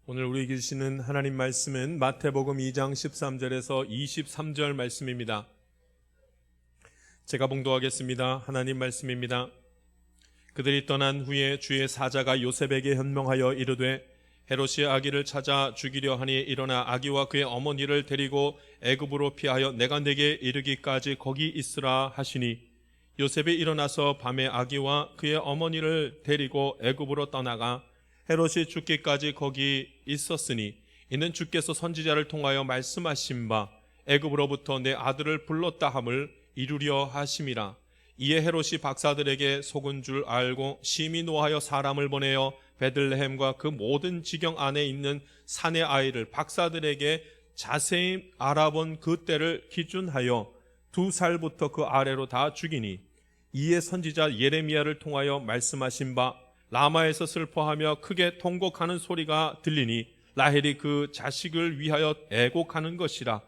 오늘 우리에게 주시는 하나님 말씀은 마태복음 2장 13절에서 23절 말씀입니다. 제가 봉독하겠습니다. 하나님 말씀입니다. 그들이 떠난 후에 주의 사자가 요셉에게 현명하여 이르되 헤롯이 아기를 찾아 죽이려 하니 일어나 아기와 그의 어머니를 데리고 애굽으로 피하여 내가 내게 이르기까지 거기 있으라 하시니 요셉이 일어나서 밤에 아기와 그의 어머니를 데리고 애굽으로 떠나가 헤롯이 죽기까지 거기 있었으니 이는 주께서 선지자를 통하여 말씀하신 바 애굽으로부터 내 아들을 불렀다 함을 이루려 하심이라. 이에 헤롯이 박사들에게 속은 줄 알고 심히 노하여 사람을 보내어 베들레헴과 그 모든 지경 안에 있는 산의 아이를 박사들에게 자세히 알아본 그 때를 기준하여 2살부터 그 아래로 다 죽이니 이에 선지자 예레미야를 통하여 말씀하신 바 라마에서 슬퍼하며 크게 통곡하는 소리가 들리니 라헬이 그 자식을 위하여 애곡하는 것이라.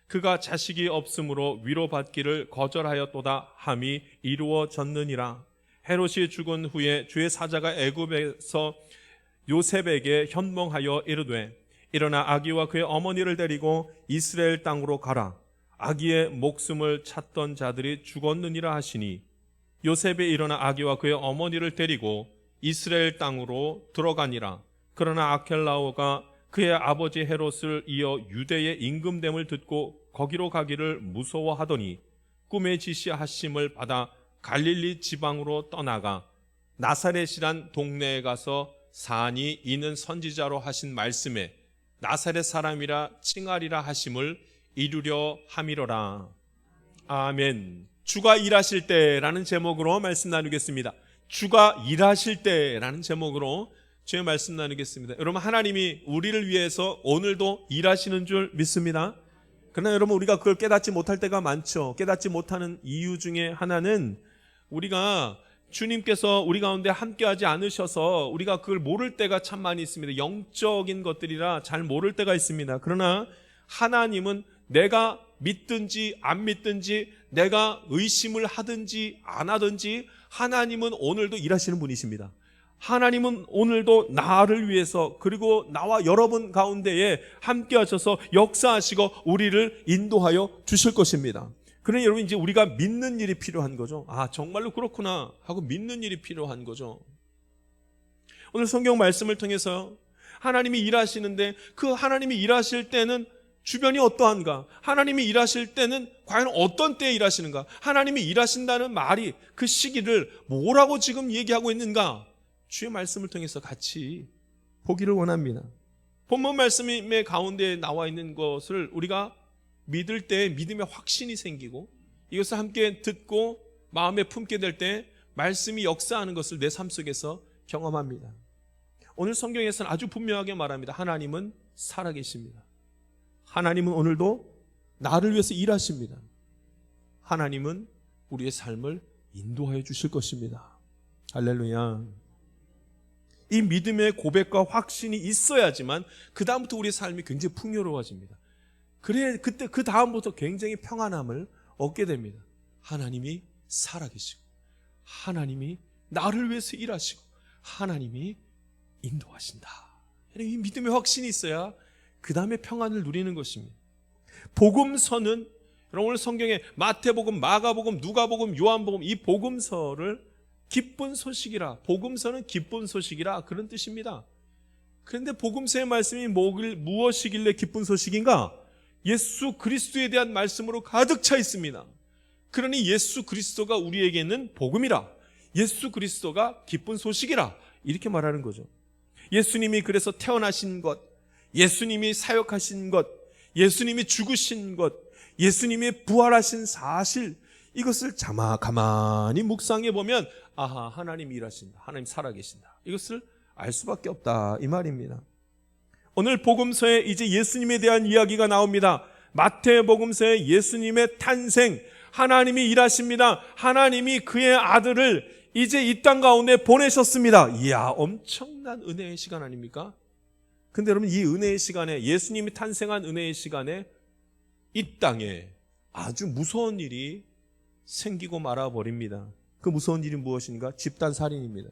그가 자식이 없으므로 위로받기를 거절하였도다 함이 이루어졌느니라. 헤롯이 죽은 후에 주의 사자가 애굽에서 요셉에게 현몽하여 이르되 일어나 아기와 그의 어머니를 데리고 이스라엘 땅으로 가라. 아기의 목숨을 찾던 자들이 죽었느니라 하시니 요셉이 일어나 아기와 그의 어머니를 데리고 이스라엘 땅으로 들어가니라. 그러나 아켈라오가 그의 아버지 헤롯을 이어 유대의 임금됨을 듣고 거기로 가기를 무서워하더니 꿈에 지시하심을 받아 갈릴리 지방으로 떠나가 나사렛이란 동네에 가서 사니 이는 선지자로 하신 말씀에 나사렛 사람이라 칭하리라 하심을 이루려 함이로라. 아멘. 주가 일하실 때라는 제목으로 말씀 나누겠습니다. 주가 일하실 때라는 제목으로 주의 말씀 나누겠습니다. 여러분, 하나님이 우리를 위해서 오늘도 일하시는 줄 믿습니다. 그러나 여러분, 우리가 그걸 깨닫지 못할 때가 많죠. 깨닫지 못하는 이유 중에 하나는 우리가 주님께서 우리 가운데 함께하지 않으셔서 우리가 그걸 모를 때가 참 많이 있습니다. 영적인 것들이라 잘 모를 때가 있습니다. 그러나 하나님은 내가 믿든지 안 믿든지 내가 의심을 하든지 안 하든지 하나님은 오늘도 일하시는 분이십니다. 하나님은 오늘도 나를 위해서 그리고 나와 여러분 가운데에 함께 하셔서 역사하시고 우리를 인도하여 주실 것입니다. 그러니 여러분, 이제 우리가 믿는 일이 필요한 거죠. 아, 정말로 그렇구나 하고 믿는 일이 필요한 거죠. 오늘 성경 말씀을 통해서 하나님이 일하시는데 그 하나님이 일하실 때는 주변이 어떠한가? 하나님이 일하실 때는 과연 어떤 때에 일하시는가? 하나님이 일하신다는 말이 그 시기를 뭐라고 지금 얘기하고 있는가? 주의 말씀을 통해서 같이 보기를 원합니다. 본문 말씀의 가운데 나와 있는 것을 우리가 믿을 때 믿음의 확신이 생기고 이것을 함께 듣고 마음에 품게 될 때 말씀이 역사하는 것을 내 삶 속에서 경험합니다. 오늘 성경에서는 아주 분명하게 말합니다. 하나님은 살아계십니다. 하나님은 오늘도 나를 위해서 일하십니다. 하나님은 우리의 삶을 인도하여 주실 것입니다. 할렐루야. 이 믿음의 고백과 확신이 있어야지만 그 다음부터 우리의 삶이 굉장히 풍요로워집니다. 그래, 그때 그 다음부터 굉장히 평안함을 얻게 됩니다. 하나님이 살아계시고 하나님이 나를 위해서 일하시고 하나님이 인도하신다. 이 믿음의 확신이 있어야 그 다음에 평안을 누리는 것입니다. 복음서는 여러분, 오늘 성경에 마태복음, 마가복음, 누가복음, 요한복음 이 복음서를 기쁜 소식이라, 복음서는 기쁜 소식이라 그런 뜻입니다. 그런데 복음서의 말씀이 무엇이길래 기쁜 소식인가? 예수 그리스도에 대한 말씀으로 가득 차 있습니다. 그러니 예수 그리스도가 우리에게는 복음이라, 예수 그리스도가 기쁜 소식이라 이렇게 말하는 거죠. 예수님이 그래서 태어나신 것, 예수님이 사역하신 것, 예수님이 죽으신 것, 예수님이 부활하신 사실, 이것을 가만히 묵상해 보면 아하, 하나님이 일하신다, 하나님 살아계신다, 이것을 알 수밖에 없다 이 말입니다. 오늘 복음서에 이제 예수님에 대한 이야기가 나옵니다. 마태복음서에 예수님의 탄생, 하나님이 일하십니다. 하나님이 그의 아들을 이제 이 땅 가운데 보내셨습니다. 이야, 엄청난 은혜의 시간 아닙니까? 근데 여러분, 이 은혜의 시간에, 예수님이 탄생한 은혜의 시간에 이 땅에 아주 무서운 일이 생기고 말아버립니다. 그 무서운 일이 무엇인가? 집단살인입니다.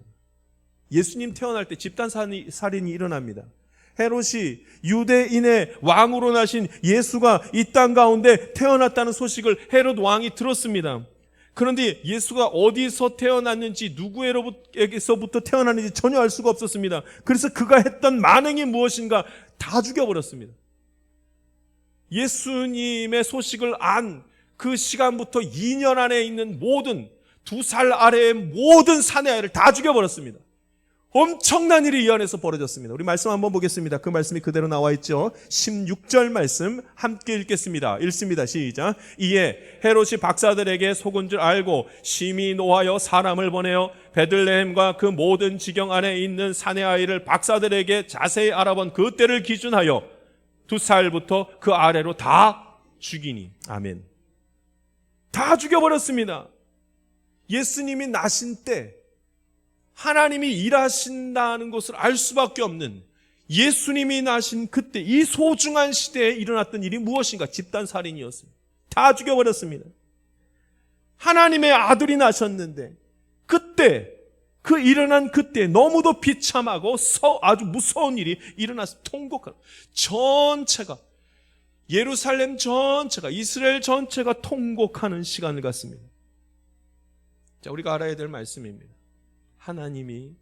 예수님 태어날 때 집단살인이 일어납니다. 헤롯이 유대인의 왕으로 나신 예수가 이 땅 가운데 태어났다는 소식을 헤롯 왕이 들었습니다. 그런데 예수가 어디서 태어났는지 누구에게서부터 태어났는지 전혀 알 수가 없었습니다. 그래서 그가 했던 만행이 무엇인가 다 죽여버렸습니다. 예수님의 소식을 안 그 시간부터 2년 안에 있는 모든 2살 아래의 모든 사내 아이를 다 죽여버렸습니다. 엄청난 일이 이 안에서 벌어졌습니다. 우리 말씀 한번 보겠습니다. 그 말씀이 그대로 나와 있죠. 16절 말씀 함께 읽겠습니다. 읽습니다. 시작. 이에 헤롯이 박사들에게 속은 줄 알고 심히 노하여 사람을 보내어 베들레헴과 그 모든 지경 안에 있는 사내 아이를 박사들에게 자세히 알아본 그 때를 기준하여 2살부터 그 아래로 다 죽이니. 아멘. 다 죽여버렸습니다. 예수님이 나신 때 하나님이 일하신다는 것을 알 수밖에 없는 예수님이 나신 그때 이 소중한 시대에 일어났던 일이 무엇인가? 집단살인이었습니다. 다 죽여버렸습니다. 하나님의 아들이 나셨는데 그때 그 일어난 그때 너무도 비참하고 아주 무서운 일이 일어나서 통곡하는 전체가 예루살렘 전체가 이스라엘 전체가 통곡하는 시간을 갖습니다. 자, 우리가 알아야 될 말씀입니다. 하나님이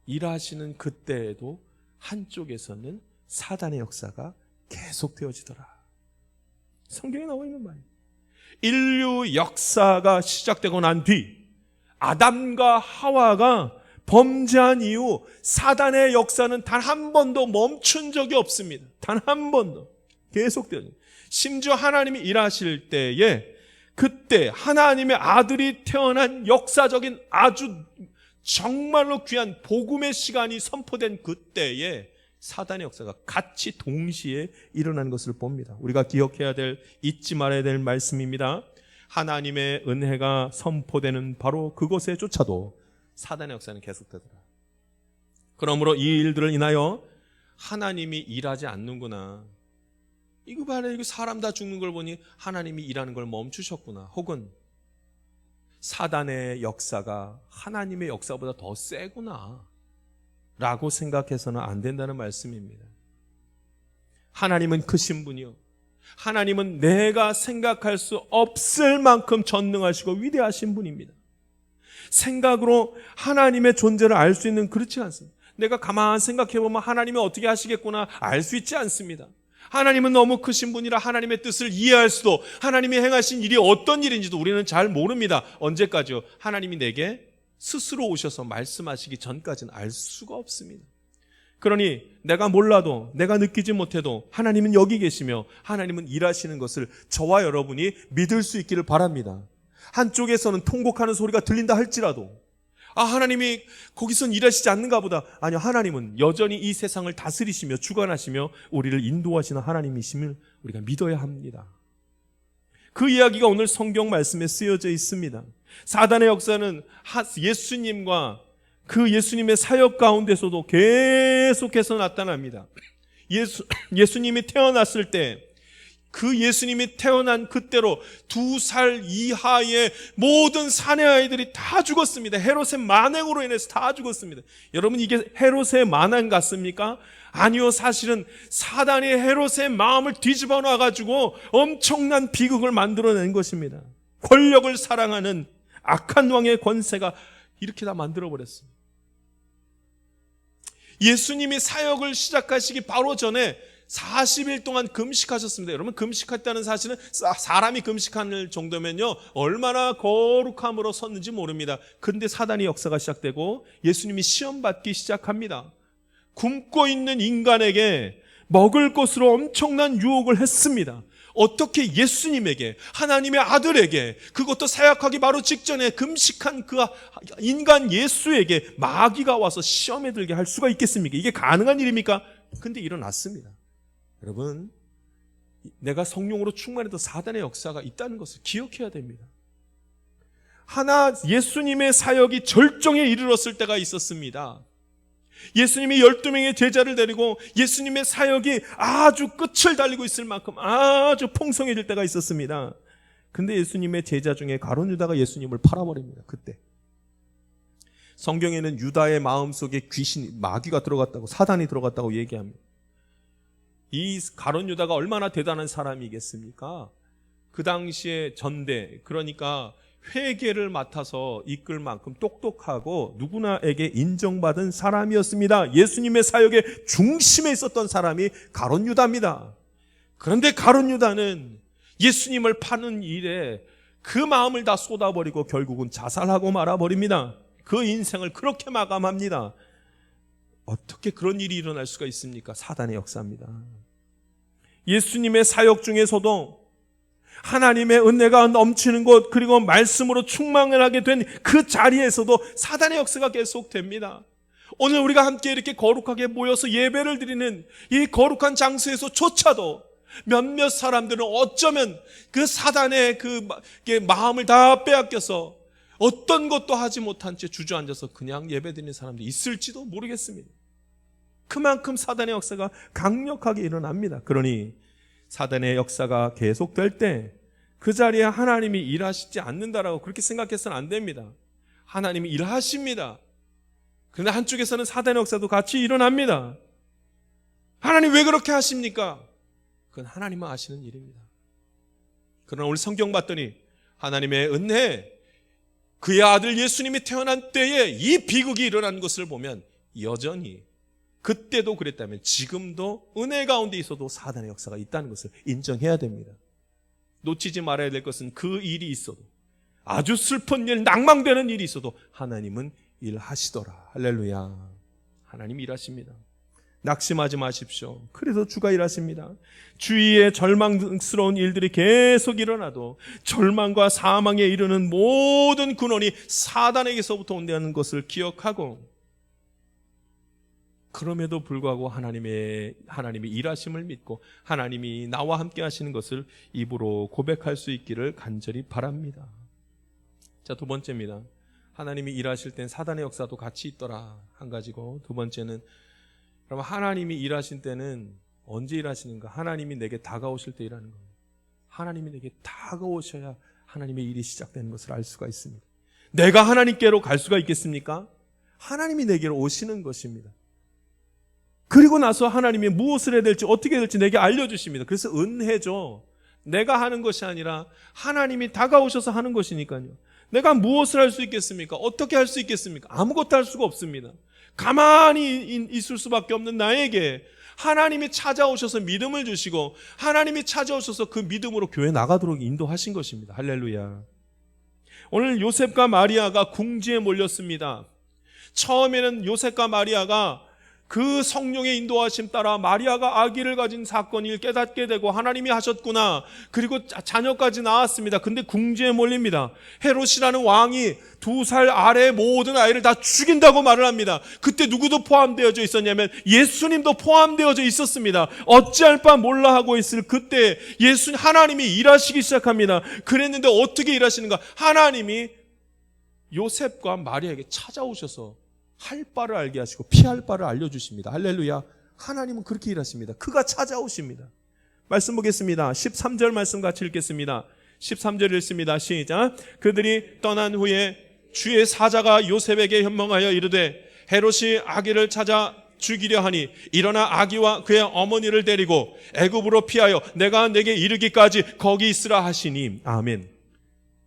일하시는 그때에도 한쪽에서는 사단의 역사가 계속되어지더라. 성경에 나와 있는 말이에요. 인류 역사가 시작되고 난 뒤 아담과 하와가 범죄한 이후 사단의 역사는 단 한 번도 멈춘 적이 없습니다. 단 한 번도 계속되어져요. 심지어 하나님이 일하실 때에 그때 하나님의 아들이 태어난 역사적인 아주 정말로 귀한 복음의 시간이 선포된 그때에 사단의 역사가 같이 동시에 일어나는 것을 봅니다. 우리가 기억해야 될, 잊지 말아야 될 말씀입니다. 하나님의 은혜가 선포되는 바로 그곳에조차도 사단의 역사는 계속되더라. 그러므로 이 일들을 인하여 하나님이 일하지 않는구나. 이거 봐라, 이거 사람 다 죽는 걸 보니 하나님이 일하는 걸 멈추셨구나. 혹은 사단의 역사가 하나님의 역사보다 더 세구나 라고 생각해서는 안 된다는 말씀입니다. 하나님은 크신 분이요, 하나님은 내가 생각할 수 없을 만큼 전능하시고 위대하신 분입니다. 생각으로 하나님의 존재를 알 수 있는, 그렇지 않습니다. 내가 가만히 생각해보면 하나님이 어떻게 하시겠구나 알 수 있지 않습니다. 하나님은 너무 크신 분이라 하나님의 뜻을 이해할 수도, 하나님이 행하신 일이 어떤 일인지도 우리는 잘 모릅니다. 언제까지요? 하나님이 내게 스스로 오셔서 말씀하시기 전까지는 알 수가 없습니다. 그러니 내가 몰라도, 내가 느끼지 못해도 하나님은 여기 계시며 하나님은 일하시는 것을 저와 여러분이 믿을 수 있기를 바랍니다. 한쪽에서는 통곡하는 소리가 들린다 할지라도, 하나님이 거기선 일하시지 않는가 보다. 아니요, 하나님은 여전히 이 세상을 다스리시며 주관하시며 우리를 인도하시는 하나님이심을 우리가 믿어야 합니다. 그 이야기가 오늘 성경 말씀에 쓰여져 있습니다. 사단의 역사는 예수님과 그 예수님의 사역 가운데서도 계속해서 나타납니다. 예수님이 태어났을 때, 그 예수님이 태어난 그때로 2살 이하의 모든 사내 아이들이 다 죽었습니다. 헤롯의 만행으로 인해서 다 죽었습니다. 여러분, 이게 헤롯의 만행 같습니까? 아니요, 사실은 사단이 헤롯의 마음을 뒤집어 놔가지고 엄청난 비극을 만들어낸 것입니다. 권력을 사랑하는 악한 왕의 권세가 이렇게 다 만들어버렸습니다. 예수님이 사역을 시작하시기 바로 전에 40일 동안 금식하셨습니다. 여러분, 금식했다는 사실은 사람이 금식할 정도면요 얼마나 거룩함으로 섰는지 모릅니다. 그런데 사단의 역사가 시작되고 예수님이 시험받기 시작합니다. 굶고 있는 인간에게 먹을 것으로 엄청난 유혹을 했습니다. 어떻게 예수님에게, 하나님의 아들에게, 그것도 사역하기 바로 직전에 금식한 그 인간 예수에게 마귀가 와서 시험에 들게 할 수가 있겠습니까? 이게 가능한 일입니까? 근데 일어났습니다. 여러분, 내가 성령으로 충만해도 사단의 역사가 있다는 것을 기억해야 됩니다. 예수님의 사역이 절정에 이르렀을 때가 있었습니다. 예수님이 12명의 제자를 데리고 예수님의 사역이 아주 끝을 달리고 있을 만큼 아주 풍성해질 때가 있었습니다. 근데 예수님의 제자 중에 가룟 유다가 예수님을 팔아버립니다. 그때 성경에는 유다의 마음속에 마귀가 들어갔다고, 사단이 들어갔다고 얘기합니다. 이 가룟 유다가 얼마나 대단한 사람이겠습니까? 그 당시에 전대, 그러니까 회계를 맡아서 이끌 만큼 똑똑하고 누구나에게 인정받은 사람이었습니다. 예수님의 사역의 중심에 있었던 사람이 가룟 유다입니다. 그런데 가룟 유다는 예수님을 파는 일에 그 마음을 다 쏟아버리고 결국은 자살하고 말아버립니다. 그 인생을 그렇게 마감합니다. 어떻게 그런 일이 일어날 수가 있습니까? 사단의 역사입니다. 예수님의 사역 중에서도 하나님의 은혜가 넘치는 곳, 그리고 말씀으로 충만을 하게 된 그 자리에서도 사단의 역사가 계속됩니다. 오늘 우리가 함께 이렇게 거룩하게 모여서 예배를 드리는 이 거룩한 장소에서조차도 몇몇 사람들은 어쩌면 그 사단의 그 마음을 다 빼앗겨서 어떤 것도 하지 못한 채 주저앉아서 그냥 예배드리는 사람들이 있을지도 모르겠습니다. 그만큼 사단의 역사가 강력하게 일어납니다. 그러니 사단의 역사가 계속될 때 그 자리에 하나님이 일하시지 않는다라고 그렇게 생각해서는 안 됩니다. 하나님이 일하십니다. 그런데 한쪽에서는 사단의 역사도 같이 일어납니다. 하나님 왜 그렇게 하십니까? 그건 하나님만 아시는 일입니다. 그러나 오늘 성경 봤더니 하나님의 은혜, 그의 아들 예수님이 태어난 때에 이 비극이 일어난 것을 보면 여전히 그때도 그랬다면 지금도 은혜 가운데 있어도 사단의 역사가 있다는 것을 인정해야 됩니다. 놓치지 말아야 될 것은 그 일이 있어도, 아주 슬픈 일, 낭망되는 일이 있어도 하나님은 일하시더라. 할렐루야. 하나님 일하십니다. 낙심하지 마십시오. 그래서 주가 일하십니다. 주위에 절망스러운 일들이 계속 일어나도 절망과 사망에 이르는 모든 근원이 사단에게서부터 온다는 것을 기억하고, 그럼에도 불구하고 하나님이 일하심을 믿고 하나님이 나와 함께 하시는 것을 입으로 고백할 수 있기를 간절히 바랍니다. 자, 두 번째입니다. 하나님이 일하실 땐 사단의 역사도 같이 있더라. 한 가지고, 두 번째는, 그럼 하나님이 일하실 때는 언제 일하시는가? 하나님이 내게 다가오실 때 일하는 겁니다. 하나님이 내게 다가오셔야 하나님의 일이 시작되는 것을 알 수가 있습니다. 내가 하나님께로 갈 수가 있겠습니까? 하나님이 내게로 오시는 것입니다. 그리고 나서 하나님이 무엇을 해야 될지, 어떻게 해야 될지 내게 알려주십니다. 그래서 은혜죠. 내가 하는 것이 아니라 하나님이 다가오셔서 하는 것이니까요. 내가 무엇을 할 수 있겠습니까? 어떻게 할 수 있겠습니까? 아무것도 할 수가 없습니다. 가만히 있을 수밖에 없는 나에게 하나님이 찾아오셔서 믿음을 주시고, 하나님이 찾아오셔서 그 믿음으로 교회 나가도록 인도하신 것입니다. 할렐루야. 오늘 요셉과 마리아가 궁지에 몰렸습니다. 처음에는 요셉과 마리아가 그 성령의 인도하심 따라 마리아가 아기를 가진 사건을 깨닫게 되고, 하나님이 하셨구나. 그리고 자녀까지 낳았습니다. 근데 궁지에 몰립니다. 헤롯이라는 왕이 2살 아래의 모든 아이를 다 죽인다고 말을 합니다. 그때 누구도 포함되어져 있었냐면 예수님도 포함되어져 있었습니다. 어찌할 바 몰라 하고 있을 그때 하나님이 일하시기 시작합니다. 그랬는데 어떻게 일하시는가? 하나님이 요셉과 마리아에게 찾아오셔서 할 바를 알게 하시고 피할 바를 알려주십니다. 할렐루야. 하나님은 그렇게 일하십니다. 그가 찾아오십니다. 말씀 보겠습니다. 13절 말씀 같이 읽겠습니다. 13절 읽습니다. 시작. 그들이 떠난 후에 주의 사자가 요셉에게 현몽하여 이르되, 헤롯이 아기를 찾아 죽이려 하니 일어나 아기와 그의 어머니를 데리고 애굽으로 피하여 내가 내게 이르기까지 거기 있으라 하시니. 아멘.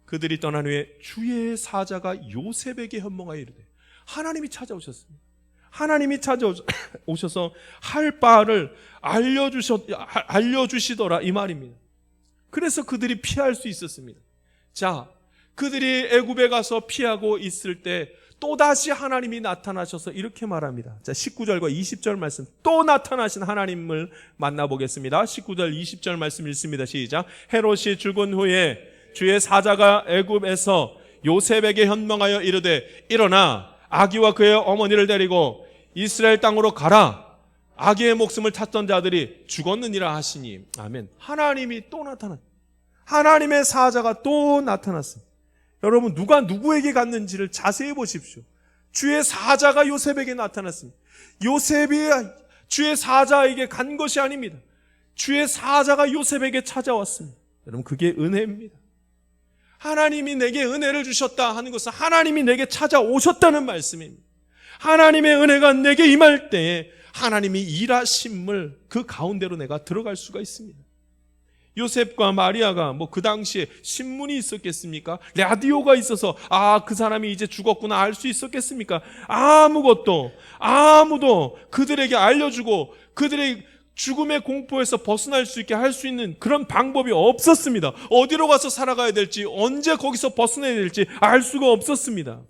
그들이 떠난 후에 주의 사자가 요셉에게 현몽하여 이르되, 하나님이 찾아오셨습니다. 하나님이 찾아오셔서 할 바를 알려주시더라, 이 말입니다. 그래서 그들이 피할 수 있었습니다. 자, 그들이 애굽에 가서 피하고 있을 때 또다시 하나님이 나타나셔서 이렇게 말합니다. 자, 19절과 20절 말씀, 또 나타나신 하나님을 만나보겠습니다. 19절 20절 말씀 읽습니다. 시작. 헤롯이 죽은 후에 주의 사자가 애굽에서 요셉에게 현명하여 이르되, 일어나 아기와 그의 어머니를 데리고 이스라엘 땅으로 가라. 아기의 목숨을 찾던 자들이 죽었느니라 하시니. 아멘. 하나님이 또 나타났습니다. 하나님의 사자가 또 나타났습니다. 여러분, 누가 누구에게 갔는지를 자세히 보십시오. 주의 사자가 요셉에게 나타났습니다. 요셉이 주의 사자에게 간 것이 아닙니다. 주의 사자가 요셉에게 찾아왔습니다. 여러분, 그게 은혜입니다. 하나님이 내게 은혜를 주셨다 하는 것은 하나님이 내게 찾아오셨다는 말씀입니다. 하나님의 은혜가 내게 임할 때에 하나님이 일하심을 그 가운데로 내가 들어갈 수가 있습니다. 요셉과 마리아가 그 당시에 신문이 있었겠습니까? 라디오가 있어서 그 사람이 이제 죽었구나 알 수 있었겠습니까? 아무도 그들에게 알려주고 그들의 죽음의 공포에서 벗어날 수 있게 할 수 있는 그런 방법이 없었습니다. 어디로 가서 살아가야 될지, 언제 거기서 벗어나야 될지 알 수가 없었습니다.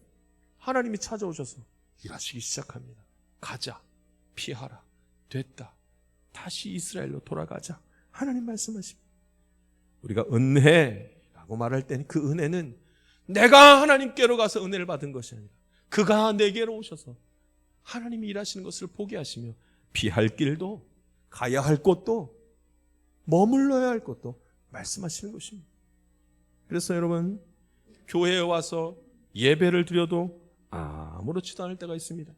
하나님이 찾아오셔서 일하시기 시작합니다. 가자, 피하라, 됐다, 다시 이스라엘로 돌아가자. 하나님 말씀하십니다. 우리가 은혜라고 말할 때는 그 은혜는 내가 하나님께로 가서 은혜를 받은 것이 아니라 그가 내게로 오셔서 하나님이 일하시는 것을 보게 하시며 피할 길도 가야 할 곳도 머물러야 할 곳도 말씀하시는 것입니다. 그래서 여러분, 교회에 와서 예배를 드려도 아무렇지도 않을 때가 있습니다.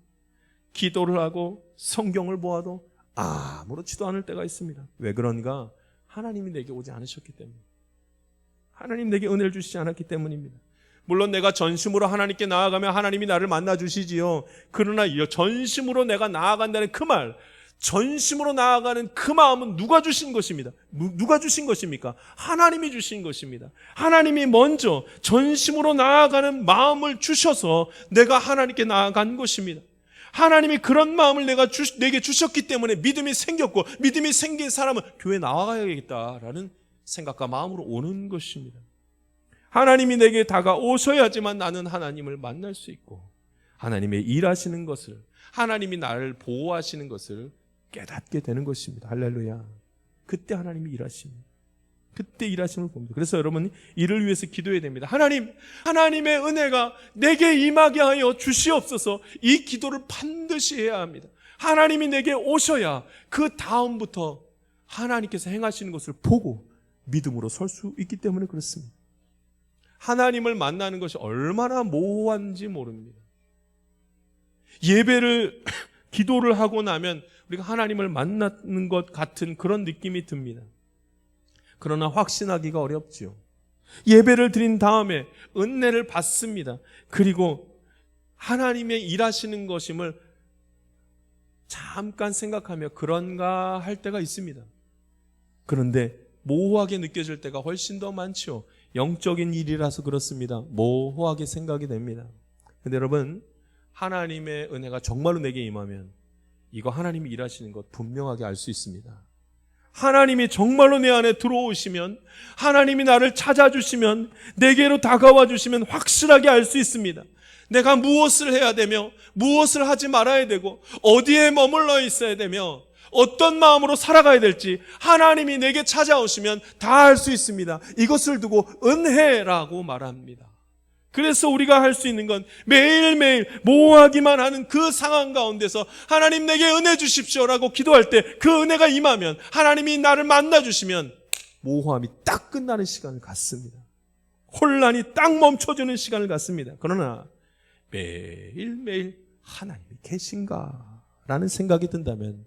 기도를 하고 성경을 보아도 아무렇지도 않을 때가 있습니다. 왜 그런가? 하나님이 내게 오지 않으셨기 때문에, 하나님 내게 은혜를 주시지 않았기 때문입니다. 물론 내가 전심으로 하나님께 나아가면 하나님이 나를 만나 주시지요. 그러나 전심으로 내가 나아간다는 그 말, 전심으로 나아가는 그 마음은 누가 주신 것입니다. 누가 주신 것입니까? 하나님이 주신 것입니다. 하나님이 먼저 전심으로 나아가는 마음을 주셔서 내가 하나님께 나아간 것입니다. 하나님이 그런 마음을 내게 주셨기 때문에 믿음이 생겼고, 믿음이 생긴 사람은 교회 나와야겠다라는 생각과 마음으로 오는 것입니다. 하나님이 내게 다가오셔야지만 나는 하나님을 만날 수 있고, 하나님의 일하시는 것을, 하나님이 나를 보호하시는 것을 깨닫게 되는 것입니다. 할렐루야. 그때 하나님이 일하십니다. 그때 일하심을 봅니다. 그래서 여러분, 이를 위해서 기도해야 됩니다. 하나님의 은혜가 내게 임하게 하여 주시옵소서. 이 기도를 반드시 해야 합니다. 하나님이 내게 오셔야 그 다음부터 하나님께서 행하시는 것을 보고 믿음으로 설 수 있기 때문에 그렇습니다. 하나님을 만나는 것이 얼마나 모호한지 모릅니다. 예배를, 기도를 하고 나면 우리가 하나님을 만나는 것 같은 그런 느낌이 듭니다. 그러나 확신하기가 어렵지요. 예배를 드린 다음에 은혜를 받습니다. 그리고 하나님의 일하시는 것임을 잠깐 생각하며 그런가 할 때가 있습니다. 그런데 모호하게 느껴질 때가 훨씬 더 많죠. 영적인 일이라서 그렇습니다. 모호하게 생각이 됩니다. 그런데 여러분, 하나님의 은혜가 정말로 내게 임하면 이거 하나님이 일하시는 것 분명하게 알 수 있습니다. 하나님이 정말로 내 안에 들어오시면, 하나님이 나를 찾아주시면, 내게로 다가와 주시면 확실하게 알 수 있습니다. 내가 무엇을 해야 되며 무엇을 하지 말아야 되고 어디에 머물러 있어야 되며 어떤 마음으로 살아가야 될지 하나님이 내게 찾아오시면 다 알 수 있습니다. 이것을 두고 은혜라고 말합니다. 그래서 우리가 할 수 있는 건 매일매일 모호하기만 하는 그 상황 가운데서 하나님 내게 은혜 주십시오라고 기도할 때 그 은혜가 임하면, 하나님이 나를 만나 주시면 모호함이 딱 끝나는 시간을 갖습니다. 혼란이 딱 멈춰지는 시간을 갖습니다. 그러나 매일매일 하나님이 계신가 라는 생각이 든다면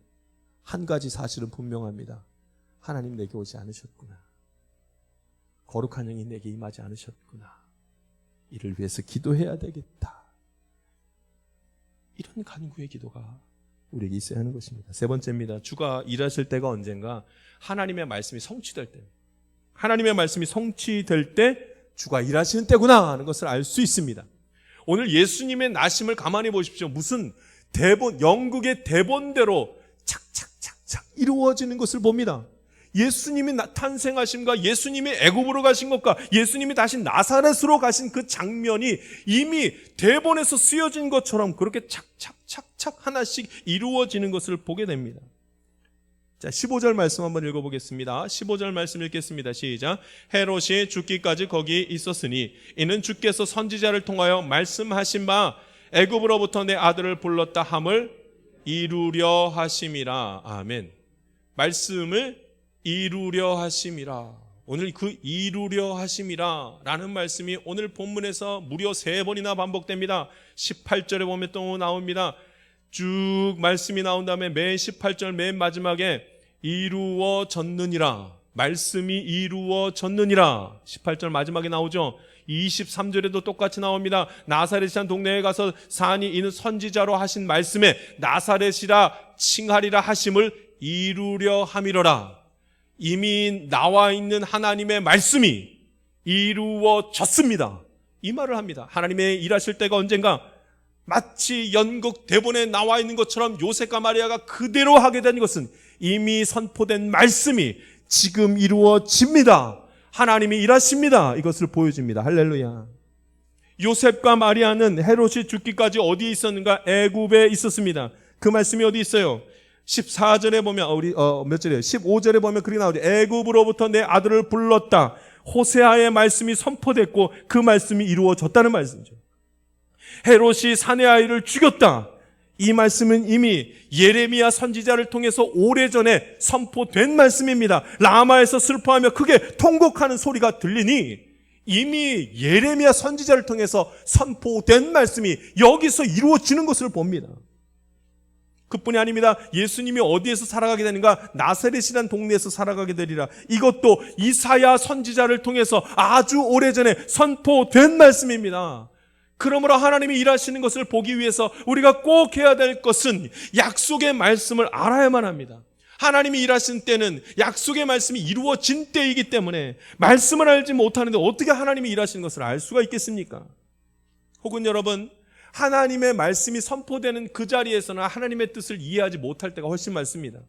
한 가지 사실은 분명합니다. 하나님 내게 오지 않으셨구나. 거룩한 영이 내게 임하지 않으셨구나. 이를 위해서 기도해야 되겠다. 이런 간구의 기도가 우리에게 있어야 하는 것입니다. 세 번째입니다. 주가 일하실 때가 언젠가? 하나님의 말씀이 성취될 때. 하나님의 말씀이 성취될 때 주가 일하시는 때구나 하는 것을 알 수 있습니다. 오늘 예수님의 나심을 가만히 보십시오. 무슨 대본, 연극의 대본대로 착착착착 이루어지는 것을 봅니다. 예수님이 탄생하심과 예수님이 애굽으로 가신 것과 예수님이 다시 나사렛으로 가신 그 장면이 이미 대본에서 쓰여진 것처럼 그렇게 착착착착 하나씩 이루어지는 것을 보게 됩니다. 자, 15절 말씀 한번 읽어보겠습니다. 15절 말씀 읽겠습니다. 시작. 헤롯이 죽기까지 거기 있었으니 이는 주께서 선지자를 통하여 말씀하신 바 애굽으로부터 내 아들을 불렀다 함을 이루려 하심이라. 아멘. 말씀을 이루려 하심이라. 오늘 그 이루려 하심이라 라는 말씀이 오늘 본문에서 무려 3번이나 반복됩니다. 18절에 보면 또 나옵니다. 쭉 말씀이 나온 다음에 맨 18절 맨 마지막에 이루어졌느니라, 말씀이 이루어졌느니라 18절 마지막에 나오죠. 23절에도 똑같이 나옵니다. 나사렛이란 동네에 가서 사니 이는 선지자로 하신 말씀에 나사렛이라 칭하리라 하심을 이루려 함이로라. 이미 나와 있는 하나님의 말씀이 이루어졌습니다. 이 말을 합니다. 하나님의 일하실 때가 언젠가 마치 연극 대본에 나와 있는 것처럼 요셉과 마리아가 그대로 하게 된 것은 이미 선포된 말씀이 지금 이루어집니다. 하나님이 일하십니다. 이것을 보여줍니다. 할렐루야. 요셉과 마리아는 헤롯이 죽기까지 어디에 있었는가? 애굽에 있었습니다. 그 말씀이 어디 있어요? 14절에 보면 몇 절이에요? 15절에 보면 그렇게 나오죠. 애굽으로부터 내 아들을 불렀다. 호세아의 말씀이 선포됐고 그 말씀이 이루어졌다는 말씀이죠. 헤롯이 사내 아이를 죽였다. 이 말씀은 이미 예레미야 선지자를 통해서 오래전에 선포된 말씀입니다. 라마에서 슬퍼하며 크게 통곡하는 소리가 들리니 이미 예레미야 선지자를 통해서 선포된 말씀이 여기서 이루어지는 것을 봅니다. 그뿐이 아닙니다. 예수님이 어디에서 살아가게 되는가? 나사렛이라는 동네에서 살아가게 되리라. 이것도 이사야 선지자를 통해서 아주 오래전에 선포된 말씀입니다. 그러므로 하나님이 일하시는 것을 보기 위해서 우리가 꼭 해야 될 것은 약속의 말씀을 알아야만 합니다. 하나님이 일하신 때는 약속의 말씀이 이루어진 때이기 때문에 말씀을 알지 못하는데 어떻게 하나님이 일하시는 것을 알 수가 있겠습니까? 혹은 여러분, 하나님의 말씀이 선포되는 그 자리에서는 하나님의 뜻을 이해하지 못할 때가 훨씬 많습니다.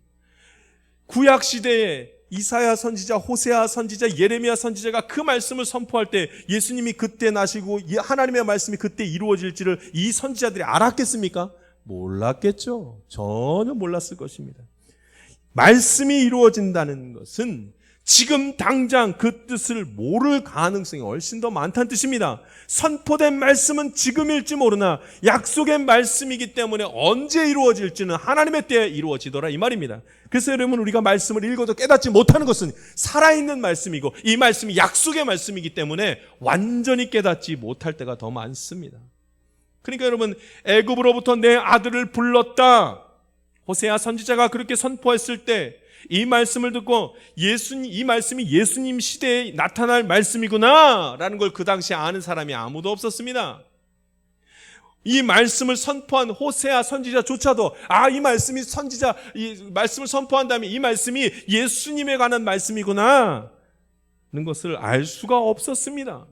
구약 시대에 이사야 선지자, 호세아 선지자, 예레미야 선지자가 그 말씀을 선포할 때 예수님이 그때 나시고 하나님의 말씀이 그때 이루어질지를 이 선지자들이 알았겠습니까? 몰랐겠죠. 전혀 몰랐을 것입니다. 말씀이 이루어진다는 것은 지금 당장 그 뜻을 모를 가능성이 훨씬 더 많다는 뜻입니다. 선포된 말씀은 지금일지 모르나 약속의 말씀이기 때문에 언제 이루어질지는 하나님의 때에 이루어지더라 이 말입니다. 그래서 여러분, 우리가 말씀을 읽어도 깨닫지 못하는 것은 살아있는 말씀이고 이 말씀이 약속의 말씀이기 때문에 완전히 깨닫지 못할 때가 더 많습니다. 그러니까 여러분, 애굽으로부터 내 아들을 불렀다. 호세아 선지자가 그렇게 선포했을 때 이 말씀을 듣고 이 말씀이 예수님 시대에 나타날 말씀이구나 라는 걸 그 당시에 아는 사람이 아무도 없었습니다. 이 말씀을 선포한 호세아 선지자조차도 이 말씀을 선포한 다음에 이 말씀이 예수님에 관한 말씀이구나 라는 것을 알 수가 없었습니다.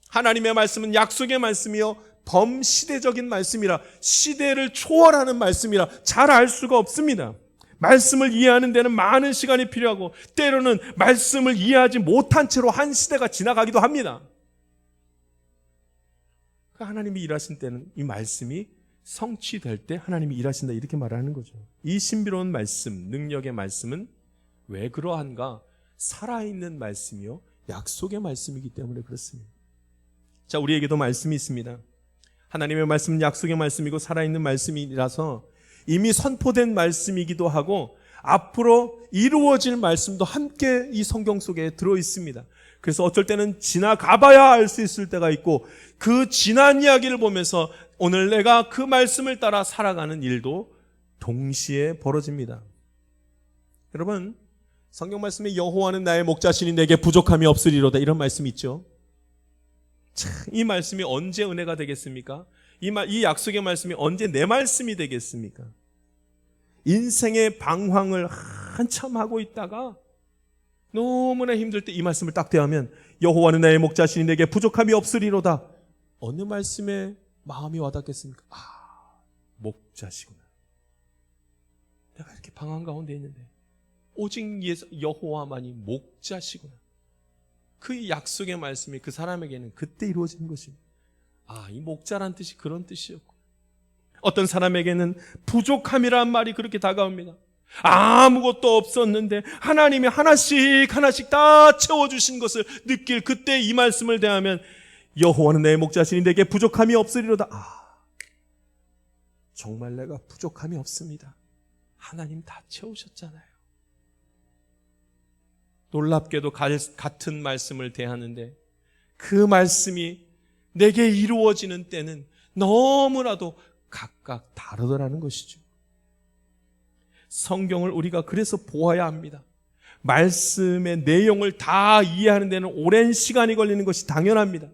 하나님의 말씀은 약속의 말씀이요 범시대적인 말씀이라, 시대를 초월하는 말씀이라 잘 알 수가 없습니다. 말씀을 이해하는 데는 많은 시간이 필요하고 때로는 말씀을 이해하지 못한 채로 한 시대가 지나가기도 합니다. 하나님이 일하신 때는 이 말씀이 성취될 때 하나님이 일하신다 이렇게 말하는 거죠. 이 신비로운 말씀, 능력의 말씀은 왜 그러한가? 살아있는 말씀이요 약속의 말씀이기 때문에 그렇습니다. 자, 우리에게도 말씀이 있습니다. 하나님의 말씀은 약속의 말씀이고 살아있는 말씀이라서 이미 선포된 말씀이기도 하고 앞으로 이루어질 말씀도 함께 이 성경 속에 들어있습니다. 그래서 어쩔 때는 지나가봐야 알 수 있을 때가 있고 그 지난 이야기를 보면서 오늘 내가 그 말씀을 따라 살아가는 일도 동시에 벌어집니다. 여러분, 성경 말씀에 여호와는 나의 목자시니 내게 부족함이 없으리로다 이런 말씀이 있죠. 참, 이 말씀이 언제 은혜가 되겠습니까? 이 약속의 말씀이 언제 내 말씀이 되겠습니까? 인생의 방황을 한참 하고 있다가 너무나 힘들 때 이 말씀을 딱 대하면 여호와는 나의 목자시니 내게 부족함이 없으리로다. 어느 말씀에 마음이 와닿겠습니까? 목자시구나. 내가 이렇게 방황 가운데 있는데 오직 여호와만이 목자시구나. 그 약속의 말씀이 그 사람에게는 그때 이루어지는 것입니다. 이 목자란 뜻이 그런 뜻이었고, 어떤 사람에게는 부족함이란 말이 그렇게 다가옵니다. 아무것도 없었는데 하나님이 하나씩 다 채워주신 것을 느낄 그때 이 말씀을 대하면 여호와는 내 목자시니 내게 부족함이 없으리로다. 정말 내가 부족함이 없습니다. 하나님 다 채우셨잖아요. 놀랍게도 같은 말씀을 대하는데 그 말씀이 내게 이루어지는 때는 너무나도 각각 다르더라는 것이죠. 성경을 우리가 그래서 보아야 합니다. 말씀의 내용을 다 이해하는 데는 오랜 시간이 걸리는 것이 당연합니다.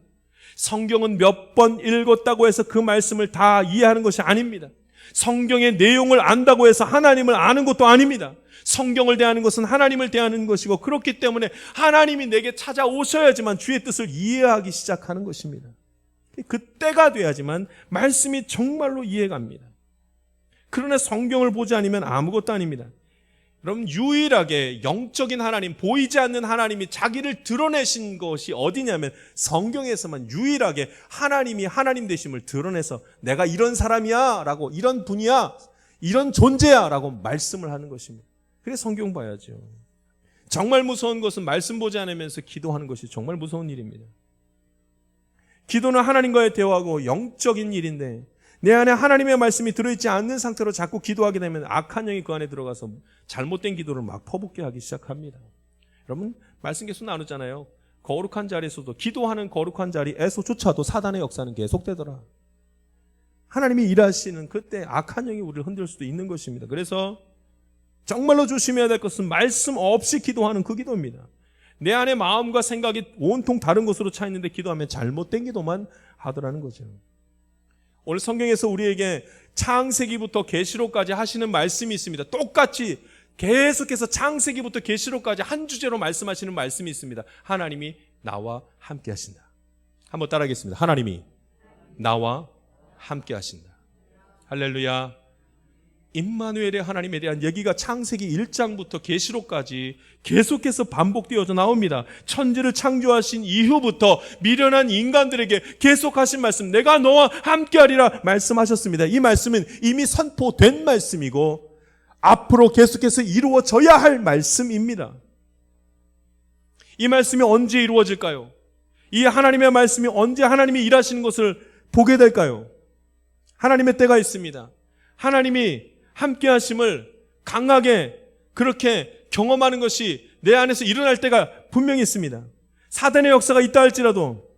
성경은 몇 번 읽었다고 해서 그 말씀을 다 이해하는 것이 아닙니다. 성경의 내용을 안다고 해서 하나님을 아는 것도 아닙니다. 성경을 대하는 것은 하나님을 대하는 것이고, 그렇기 때문에 하나님이 내게 찾아오셔야지만 주의 뜻을 이해하기 시작하는 것입니다. 그때가 돼야지만 말씀이 정말로 이해갑니다. 그러나 성경을 보지 않으면 아무것도 아닙니다. 여러분, 유일하게 영적인 하나님, 보이지 않는 하나님이 자기를 드러내신 것이 어디냐면 성경에서만 유일하게 하나님이 하나님 되심을 드러내서 내가 이런 사람이야 라고, 이런 분이야, 이런 존재야 라고 말씀을 하는 것입니다. 그래서 성경 봐야죠. 정말 무서운 것은 말씀 보지 않으면서 기도하는 것이 정말 무서운 일입니다. 기도는 하나님과의 대화하고 영적인 일인데, 내 안에 하나님의 말씀이 들어있지 않는 상태로 자꾸 기도하게 되면 악한 영이 그 안에 들어가서 잘못된 기도를 막 퍼붓게 하기 시작합니다. 여러분, 말씀 계속 나누잖아요. 거룩한 자리에서도, 기도하는 거룩한 자리에서조차도 사단의 역사는 계속되더라. 하나님이 일하시는 그때 악한 영이 우리를 흔들 수도 있는 것입니다. 그래서 정말로 조심해야 될 것은 말씀 없이 기도하는 그 기도입니다. 내 안에 마음과 생각이 온통 다른 곳으로 차 있는데 기도하면 잘못된 기도만 하더라는 거죠. 오늘 성경에서 우리에게 창세기부터 계시록까지 하시는 말씀이 있습니다. 똑같이 계속해서 창세기부터 계시록까지 한 주제로 말씀하시는 말씀이 있습니다. 하나님이 나와 함께 하신다. 한번 따라하겠습니다. 하나님이 나와 함께 하신다. 할렐루야. 임마누엘의 하나님에 대한 얘기가 창세기 1장부터 계시록까지 계속해서 반복되어져 나옵니다. 천지를 창조하신 이후부터 미련한 인간들에게 계속하신 말씀, 내가 너와 함께하리라 말씀하셨습니다. 이 말씀은 이미 선포된 말씀이고 앞으로 계속해서 이루어져야 할 말씀입니다. 이 말씀이 언제 이루어질까요? 이 하나님의 말씀이 언제 하나님이 일하시는 것을 보게 될까요? 하나님의 때가 있습니다. 하나님이 함께 하심을 강하게 그렇게 경험하는 것이 내 안에서 일어날 때가 분명히 있습니다. 사단의 역사가 있다 할지라도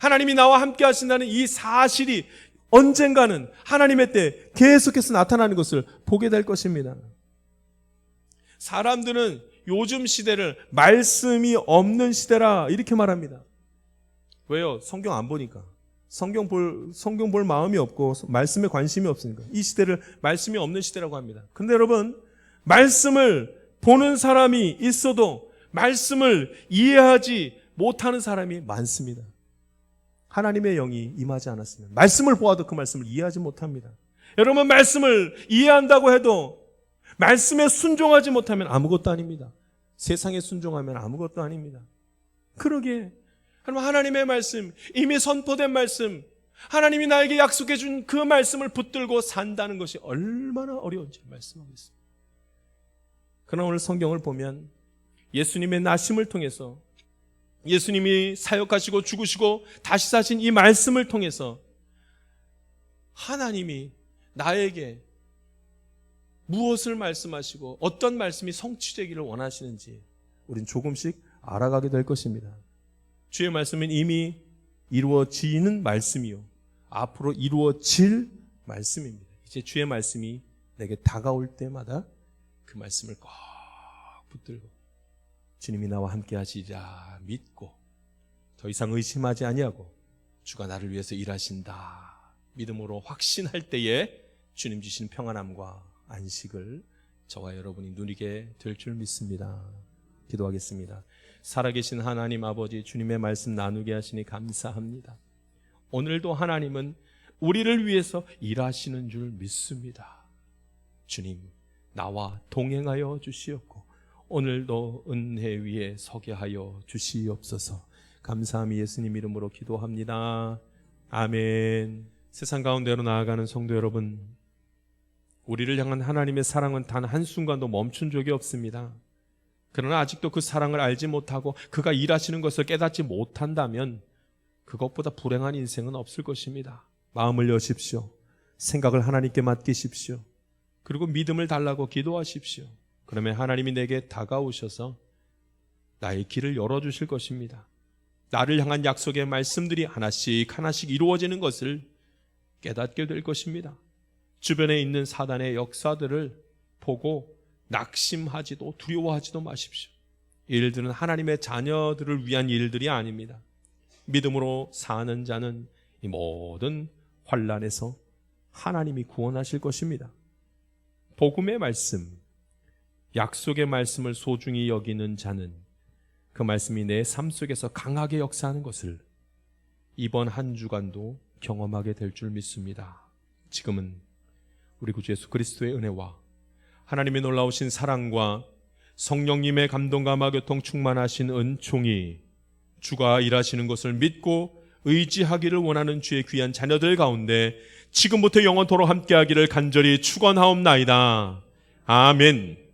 하나님이 나와 함께 하신다는 이 사실이 언젠가는 하나님의 때 계속해서 나타나는 것을 보게 될 것입니다. 사람들은 요즘 시대를 말씀이 없는 시대라 이렇게 말합니다. 왜요? 성경 안 보니까. 성경 볼 마음이 없고 말씀에 관심이 없으니까 이 시대를 말씀이 없는 시대라고 합니다. 근데 여러분, 말씀을 보는 사람이 있어도 말씀을 이해하지 못하는 사람이 많습니다. 하나님의 영이 임하지 않았으면 말씀을 보아도 그 말씀을 이해하지 못합니다. 여러분, 말씀을 이해한다고 해도 말씀에 순종하지 못하면 아무것도 아닙니다. 세상에 순종하면 아무것도 아닙니다. 그러기에 그럼 하나님의 말씀, 이미 선포된 말씀, 하나님이 나에게 약속해 준 그 말씀을 붙들고 산다는 것이 얼마나 어려운지 말씀하고 있습니다. 그러나 오늘 성경을 보면 예수님의 나심을 통해서, 예수님이 사역하시고 죽으시고 다시 사신 이 말씀을 통해서 하나님이 나에게 무엇을 말씀하시고 어떤 말씀이 성취되기를 원하시는지 우린 조금씩 알아가게 될 것입니다. 주의 말씀은 이미 이루어지는 말씀이요, 앞으로 이루어질 말씀입니다. 이제 주의 말씀이 내게 다가올 때마다 그 말씀을 꼭 붙들고 주님이 나와 함께 하시자 믿고 더 이상 의심하지 아니하고 주가 나를 위해서 일하신다 믿음으로 확신할 때에 주님 주신 평안함과 안식을 저와 여러분이 누리게 될 줄 믿습니다. 기도하겠습니다. 살아계신 하나님 아버지, 주님의 말씀 나누게 하시니 감사합니다. 오늘도 하나님은 우리를 위해서 일하시는 줄 믿습니다. 주님, 나와 동행하여 주시옵고 오늘도 은혜 위에 서게 하여 주시옵소서. 감사함이 예수님 이름으로 기도합니다. 아멘. 세상 가운데로 나아가는 성도 여러분, 우리를 향한 하나님의 사랑은 단 한순간도 멈춘 적이 없습니다. 그러나 아직도 그 사랑을 알지 못하고 그가 일하시는 것을 깨닫지 못한다면 그것보다 불행한 인생은 없을 것입니다. 마음을 여십시오. 생각을 하나님께 맡기십시오. 그리고 믿음을 달라고 기도하십시오. 그러면 하나님이 내게 다가오셔서 나의 길을 열어주실 것입니다. 나를 향한 약속의 말씀들이 하나씩 하나씩 이루어지는 것을 깨닫게 될 것입니다. 주변에 있는 사단의 역사들을 보고 낙심하지도 두려워하지도 마십시오. 이 일들은 하나님의 자녀들을 위한 일들이 아닙니다. 믿음으로 사는 자는 이 모든 환난에서 하나님이 구원하실 것입니다. 복음의 말씀, 약속의 말씀을 소중히 여기는 자는 그 말씀이 내 삶 속에서 강하게 역사하는 것을 이번 한 주간도 경험하게 될 줄 믿습니다. 지금은 우리 구주 예수 그리스도의 은혜와 하나님의 놀라우신 사랑과 성령님의 감동과 마교통 충만하신 은총이 주가 일하시는 것을 믿고 의지하기를 원하는 주의 귀한 자녀들 가운데 지금부터 영원토록 함께하기를 간절히 축원하옵나이다. 아멘.